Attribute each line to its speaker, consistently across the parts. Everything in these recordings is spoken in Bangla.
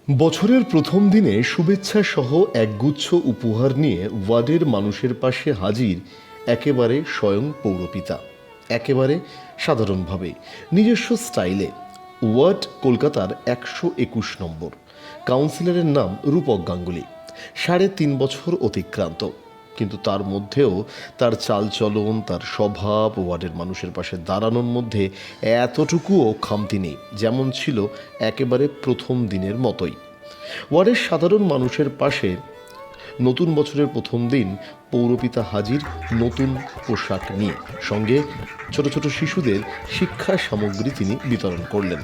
Speaker 1: বছরের প্রথম দিনে শুভেচ্ছা সহ একগুচ্ছ উপহার নিয়ে ওয়ার্ডের মানুষের পাশে হাজির একেবারে স্বয়ং পৌরপিতা। একেবারে সাধারণভাবে নিজস্ব স্টাইলে ওয়ার্ড কলকাতার 121 নম্বর। কাউন্সিলরের নাম রূপক গাঙ্গুলি। 3.5 বছর অতিক্রান্ত, কিন্তু তার মধ্যেও তার চালচলন, তার স্বভাব, ওয়ার্ডের মানুষের পাশে দাঁড়ানোর মধ্যে এতটুকুও খামতি নেই, যেমন ছিল একেবারে প্রথম দিনের মতোই। ওয়ার্ডের সাধারণ মানুষের পাশে নতুন বছরের প্রথম দিন পৌরপিতা হাজির নতুন পোশাক নিয়ে, সঙ্গে ছোট ছোট শিশুদের শিক্ষা সামগ্রী তিনি বিতরণ করলেন।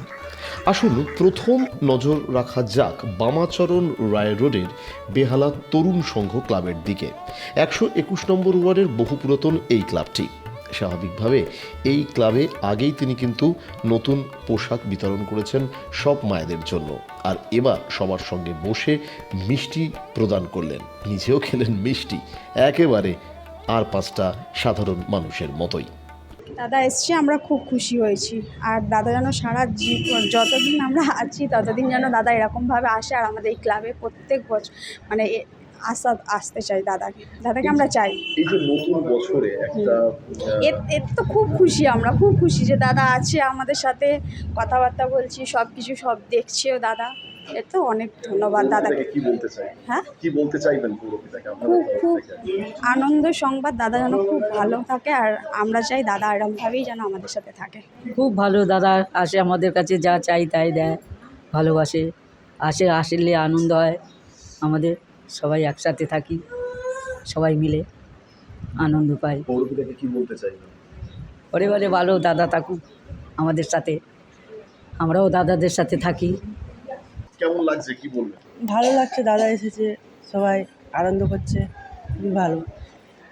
Speaker 1: আসুন প্রথম নজর রাখা যাক বামাচরণ রায় রোডের বেহালা তরুণ সংঘ ক্লাবের দিকে। 121 নম্বর ওয়ার্ডের বহু পুরাতন এই ক্লাবটি। স্বাভাবিকভাবে এই ক্লাবে আগেই তিনি কিন্তু নতুন পোশাক বিতরণ করেছেন সব মায়েদের জন্য, আর এবার সবার সঙ্গে বসে মিষ্টি প্রদান করলেন, নিজেও খেলেন মিষ্টি, একেবারে আর 5টা সাধারণ মানুষের মতোই।
Speaker 2: দাদা এসছে, আমরা খুব খুশি হয়েছি। আর দাদা যেন সারা জীবন, যতদিন আমরা আছি ততদিন যেন দাদা এরকমভাবে আসে, আর আমাদের এই ক্লাবে প্রত্যেক বছর মানে আসতে চাই দাদাকে আমরা চাই।
Speaker 1: এই যে নতুন বছরে একটা
Speaker 2: এর তো খুব খুশি, আমরা খুব খুশি যে দাদা আছে আমাদের সাথে, কথাবার্তা বলছি, সব কিছু সব দেখছেও দাদা। এর তো অনেক ধন্যবাদ দাদাকে।
Speaker 1: কি বলতে চাই,
Speaker 2: হ্যাঁ,
Speaker 1: কি বলতে চাইবেন পৌরপিতাকে?
Speaker 2: খুব খুব আনন্দ সংবাদ, দাদা যেন খুব ভালো থাকে, আর আমরা চাই দাদা এরমভাবেই যেন আমাদের সাথে থাকে।
Speaker 3: খুব ভালো, দাদা আসে আমাদের কাছে, যা চাই তাই দেয়, ভালোবাসে, আসলে আনন্দ হয়। আমাদের সবাই একসাথে থাকি, সবাই মিলে আনন্দ পাই।
Speaker 1: পৌরপিতাকে কি বলতে চাইবেন?
Speaker 3: পরিবারে ভালো, দাদা থাকুক আমাদের সাথে, আমরাও দাদাদের সাথে থাকি।
Speaker 1: কেমন লাগছে, কি বলবেন?
Speaker 4: ভালো লাগছে, দাদা এসেছে, সবাই আনন্দ করছে, খুবই ভালো।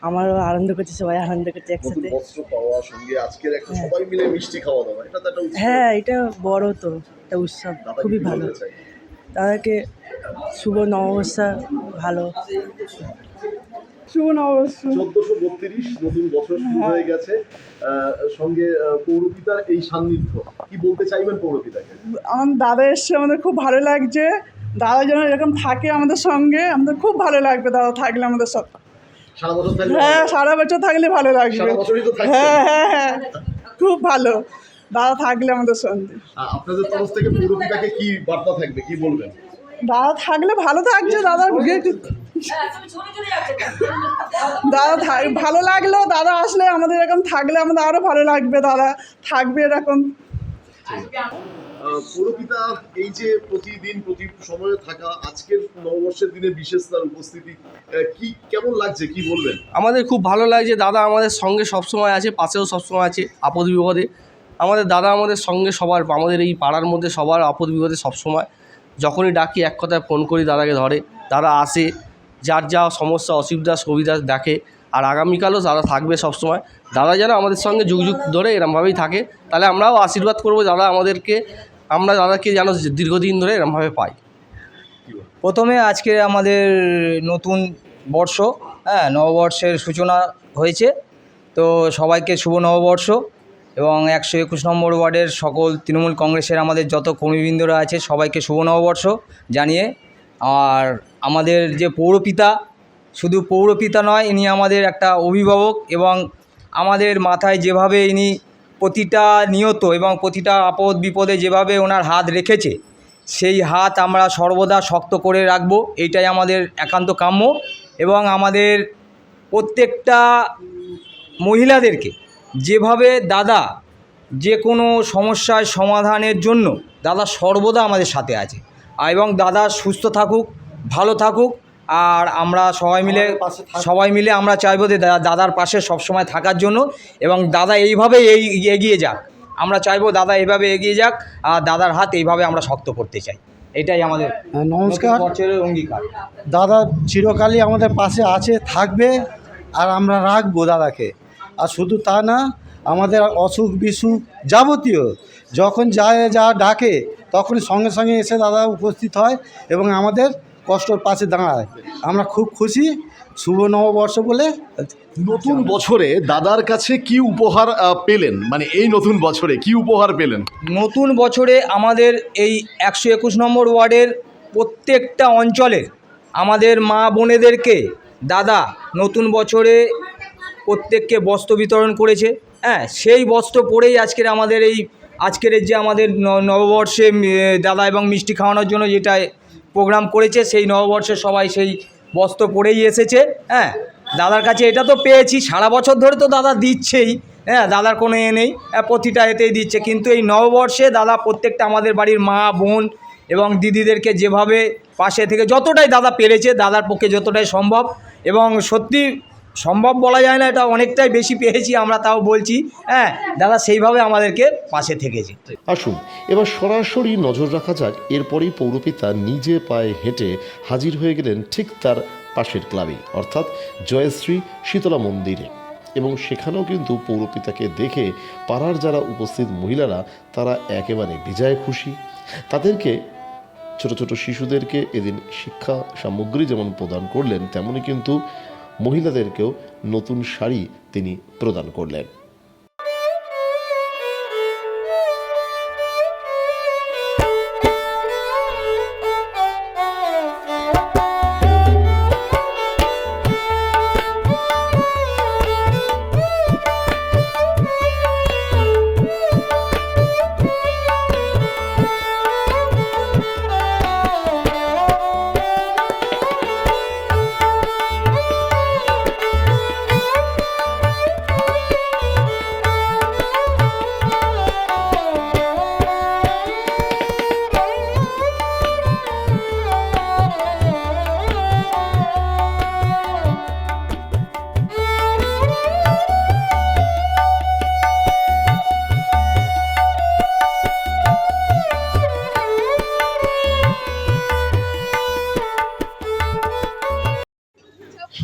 Speaker 4: আমারও আনন্দ করছে, সবাই আনন্দ করছে একসাথে।
Speaker 1: বস্ত্র পাওয়া, সঙ্গে আজকের একটা সবাই মিলে মিষ্টি খাওয়া দাওয়া, এটা তো একটা উৎসব।
Speaker 4: হ্যাঁ, এটা বড় তো একটা উৎসব,
Speaker 1: দাদা
Speaker 4: খুবই
Speaker 1: কি
Speaker 4: ভালো।
Speaker 1: বলতে চাই?
Speaker 4: দাদাকে শুভ নববর্ষ, ভালো শুভ নববর্ষ।
Speaker 1: 1432 নতুন বছর শুরু হয়ে গেছে, সঙ্গে পৌরপিতার এই সান্নিধ্য, কি বলতে চাইবেন পৌরপিতাকে?
Speaker 4: আমার দাদা এসছে, আমাদের খুব ভালো লাগছে। দাদা যেন এরকম থাকে আমাদের সঙ্গে, আমাদের খুব ভালো লাগবে দাদা থাকলে আমাদের সাথে।
Speaker 1: সারা বছর থাকলে?
Speaker 4: হ্যাঁ, সারা বছর থাকলে ভালো লাগবে।
Speaker 1: সারা বছরই তো থাকছে।
Speaker 4: হ্যাঁ হ্যাঁ হ্যাঁ, খুব ভালো দাদা থাকলে আমাদের সঙ্গে।
Speaker 1: আপনাদের তরফ থেকে পৌরপিতাকে কি বার্তা থাকবে, কি বলবেন?
Speaker 4: দাদা থাকলে ভালো থাকছে, দাদা ভালো লাগলো। দাদা আসলে আমাদের এরকম থাকলে আমাদের আরো ভালো লাগবে, দাদা থাকবে এরকম।
Speaker 1: পৌরপিতা এই যে প্রতিদিন প্রতি সময়ে থাকা, আজকের নববর্ষের দিনে বিশেষ তার উপস্থিতি, কি কেমন লাগছে, কি বলবেন?
Speaker 5: আমাদের খুব ভালো লাগছে, দাদা আমাদের সঙ্গে সবসময় আছে, পাশেও সবসময় আছে আপদ বিপদে। আমাদের দাদা আমাদের সঙ্গে সবার, আমাদের এই পাড়ার মধ্যে সবার আপদ বিপদে সবসময়, যখনই ডাকি এক কথায় ফোন করি দাদাকে ধরে, দাদা আসে, যার যা সমস্যা অসুবিধা সুবিধা দেখে। আর আগামীকালও দাদা থাকবে সবসময়। দাদা যেন আমাদের সঙ্গে যুগ যুগ ধরে এরমভাবেই থাকে, তাহলে আমরাও আশীর্বাদ করবো দাদা আমাদেরকে, আমরা দাদাকে যেন দীর্ঘদিন ধরে এরমভাবে পাই।
Speaker 6: প্রথমে আজকে আমাদের নতুন বর্ষ, নববর্ষের সূচনা হয়েছে, তো সবাইকে শুভ নববর্ষ। এবং 121 নম্বর ওয়ার্ডের সকল তৃণমূল কংগ্রেসের আমাদের যত কর্মীবৃন্দরা আছে সবাইকে শুভ নববর্ষ জানিয়ে, আর আমাদের যে পৌরপিতা, শুধু পৌরপিতা নয়, ইনি আমাদের একটা অভিভাবক, এবং আমাদের মাথায় যেভাবে ইনি প্রতিটা নিয়ত এবং প্রতিটা আপদ বিপদে যেভাবে ওনার হাত রেখেছে, সেই হাত আমরা সর্বদা শক্ত করে রাখবো, এইটাই আমাদের একান্ত কাম্য। এবং আমাদের প্রত্যেকটা মহিলাদেরকে যেভাবে দাদা যে কোনো সমস্যার সমাধানের জন্য দাদা সর্বদা আমাদের সাথে আছে, এবং দাদা সুস্থ থাকুক, ভালো থাকুক। আর আমরা সবাই মিলে আমরা চাইবো যে দাদার পাশে সবসময় থাকার জন্য, এবং দাদা এইভাবে এগিয়ে যাক। আমরা চাইবো দাদা এইভাবে এগিয়ে যাক, আর দাদার হাত এইভাবে আমরা শক্ত করতে চাই, এটাই আমাদের
Speaker 7: নমস্কার।
Speaker 6: বছরের অঙ্গীকার।
Speaker 7: দাদা চিরকালই আমাদের পাশে আছে, থাকবে, আর আমরা রাখবো দাদাকে। আর শুধু তা না, আমাদের অসুখ বিসুখ যাবতীয় যখন যা ডাকে তখন সঙ্গে সঙ্গে এসে দাদা উপস্থিত হয় এবং আমাদের কষ্টর পাশে দাঁড়ায়। আমরা খুব খুশি। শুভ নববর্ষ বলে
Speaker 1: নতুন বছরে দাদার কাছে কি উপহার পেলেন, মানে এই নতুন বছরে কি উপহার পেলেন?
Speaker 6: নতুন বছরে আমাদের এই 121 নম্বর ওয়ার্ডের প্রত্যেকটা অঞ্চলে আমাদের মা বোনেদেরকে দাদা নতুন বছরে প্রত্যেককে বস্ত্র বিতরণ করেছে। হ্যাঁ, সেই বস্ত্র পরেই আজকের যে আমাদের নববর্ষে দাদা এবং মিষ্টি খাওয়ানোর জন্য যেটা প্রোগ্রাম করেছে, সেই নববর্ষে সবাই সেই বস্ত্র পরেই এসেছে। হ্যাঁ, দাদার কাছে এটা তো পেয়েছি, সারা বছর ধরে তো দাদা দিচ্ছেই। হ্যাঁ, দাদার কোনো নেই, প্রতিটা এতেই দিচ্ছে, কিন্তু এই নববর্ষে দাদা প্রত্যেকটা আমাদের বাড়ির মা বোন এবং দিদিদেরকে যেভাবে পাশে থেকে যতটাই দাদা পেরেছে, দাদার পক্ষে যতটাই সম্ভব, এবং সত্যি সম্ভব বলা যায় না, এটা অনেকটাই বেশি পেয়েছি আমরা, তাও বলছি। হ্যাঁ, দাদা সেইভাবে আমাদেরকে পাশে থেকেছে।
Speaker 1: আসুন এবার সরাসরি নজর রাখা যাক, এরপরেই পৌরপিতা নিজে পায়ে হেঁটে হাজির হয়ে গেলেন ঠিক তার পাশের ক্লাবে, অর্থাৎ জয়শ্রী শীতলা মন্দিরে, এবং সেখানেও কিন্তু পৌরপিতাকে দেখে পাড়ার যারা উপস্থিত মহিলারা তারা একেবারে বেজায় খুশি। তাদেরকে ছোট ছোট শিশুদেরকে এদিন শিক্ষা সামগ্রী যেমন প্রদান করলেন, তেমনি কিন্তু মহিলাদেরকেও নতুন শাড়ি তিনি প্রদান করলেন।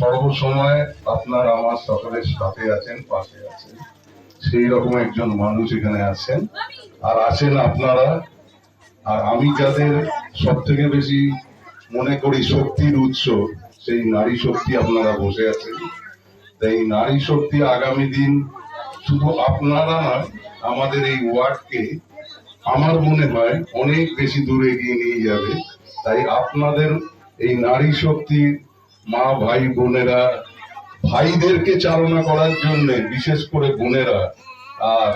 Speaker 8: সর্বসময় আপনার আমার সকলের সাথে আছেন, পাশে আছেন, সেই রকম একজন মানুষ এখানে আছেন, আর আছেন আপনারা। আর আমি যাদের সব থেকে বেশি মনে করি শক্তির উৎস, সেই নারী শক্তি আপনারা বসে আছেন। তাই নারী শক্তি আগামী দিন শুধু আপনারা নয়, আমাদের এই ওয়ার্ডকে আমার মনে হয় অনেক বেশি দূরে এগিয়ে নিয়ে যাবে। তাই আপনাদের এই নারী শক্তি মা ভাই বোনেরা, ভাইদেরকে চালনা করার জন্য বিশেষ করে বোনেরা, আর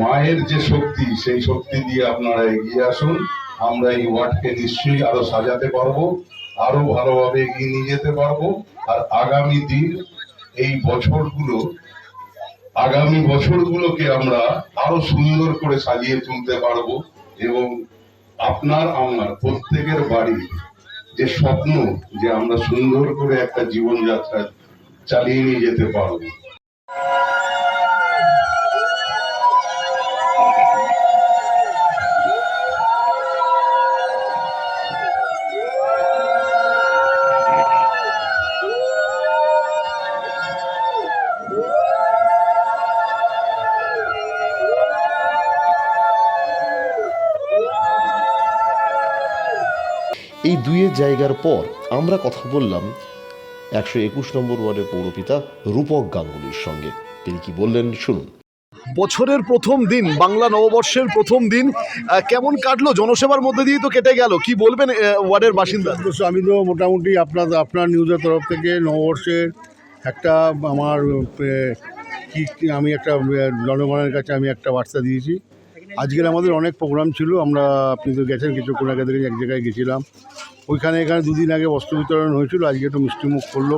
Speaker 8: মায়ের যে শক্তি, সেই শক্তি দিয়ে আপনারা এগিয়ে আসুন। আমরা এই ওয়ার্ডকে নিশ্চয়ই আরো সাজাতে পারবো, আরো ভালোভাবে এগিয়ে নিয়ে যেতে পারবো। আর আগামী দিন এই আগামী বছরগুলোকে আমরা আরো সুন্দর করে সাজিয়ে তুলতে পারবো, এবং আপনার আমার প্রত্যেকের বাড়ি যে স্বপ্ন, যে আমরা সুন্দর করে একটা জীবনযাত্রা চালিয়ে নিয়ে যেতে পারবো।
Speaker 1: এই দুয়ের জায়গার পর আমরা কথা বললাম 121 নম্বর ওয়ার্ডের পৌরপিতা রূপক গাঙ্গুলির সঙ্গে। তিনি কি বললেন শুনুন।
Speaker 9: বছরের প্রথম দিন, বাংলা নববর্ষের প্রথম দিন কেমন কাটলো? জনসেবার মধ্যে দিয়ে তো কেটে গেল, কি বলবেন ওয়ার্ডের বাসিন্দা?
Speaker 7: আমি তো মোটামুটি আপনার নিউজের তরফ থেকে নববর্ষের একটা আমি একটা জনগণের কাছে আমি একটা বার্তা দিয়েছি। আজকের আমাদের অনেক প্রোগ্রাম ছিল, আপনি তো গেছেন কিছুক্ষণ আগে থেকে এক জায়গায় গেছিলাম, এখানে দুদিন আগে বস্ত্র বিতরণ হয়েছিল, আজকে একটু মিষ্টিমুখ করলো,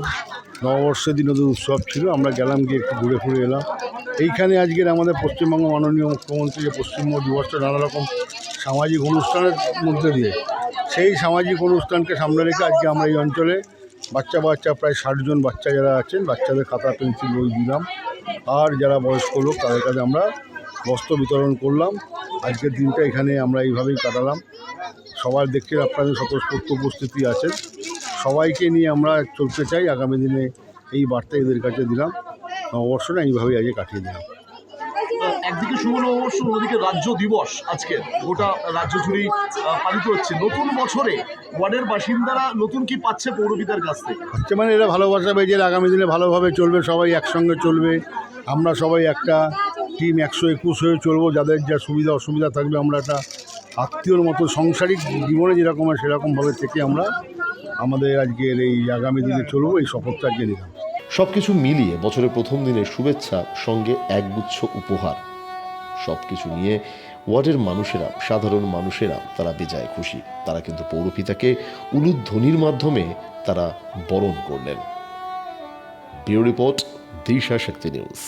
Speaker 7: নববর্ষের দিন ওদের উৎসব ছিল, আমরা গেলাম, গিয়ে একটু ঘুরে ফুরে এলাম। এইখানে আজকের আমাদের পশ্চিমবঙ্গ মাননীয় মুখ্যমন্ত্রী যে পশ্চিমবঙ্গ দিবসটা নানা রকম সামাজিক অনুষ্ঠানের মধ্যে দিয়ে, সেই সামাজিক অনুষ্ঠানকে সামনে রেখে আজকে আমরা এই অঞ্চলে বাচ্চা প্রায় 60 জন বাচ্চা যারা আছেন, বাচ্চাদের খাতা পেন্সিল বই দিলাম, আর যারা বয়স্ক লোক তাদের কাছে আমরা বস্ত্র বিতরণ করলাম। আজকের দিনটা এখানে আমরা এইভাবেই কাটালাম। সবার দেখতে আপনাদের স্বতঃস্ফূর্ত উপস্থিতি আছেন, সবাইকে নিয়ে আমরা চলতে চাই। আগামী দিনে এই বার্তা এদের কাছে দিলাম, নববর্ষটা এইভাবেই আজকে কাটিয়ে দিলাম।
Speaker 9: একদিকে শুভ নববর্ষ, অন্যদিকে রাজ্য দিবস আজকে গোটা রাজ্য জুড়েই পালিত হচ্ছে। নতুন বছরে ওয়ার্ডের বাসিন্দারা নতুন কি পাচ্ছে পৌরপিতার কাছ থেকে?
Speaker 7: হচ্ছে মানে এরা ভালোবাসা পেয়েছে, আগামী দিনে ভালোভাবে চলবে, সবাই একসঙ্গে চলবে, আমরা সবাই একটা টিম 121 হয়ে চলবো। যাদের যা সুবিধা অসুবিধা থাকবে আমরা একটা
Speaker 10: আত্মীয়র মতো সাংসারিক জীবনে যেরকম হয় সেরকমভাবে থেকে আমরা আমাদের আজকের এই আগামী দিনে চলবো এই শপথটা আজকে নিলাম।
Speaker 1: সবকিছু মিলিয়ে বছরের প্রথম দিনের শুভেচ্ছা সঙ্গে একগুচ্ছ উপহার, সবকিছু নিয়ে ওয়ার্ডের মানুষেরা, সাধারণ মানুষেরা তারা বেজায় খুশি। তারা কিন্তু পৌরপিতাকে উলুধ্বনির মাধ্যমে তারা বরণ করলেন। ব্যুরো রিপোর্ট, দিশা শক্তি নিউজ।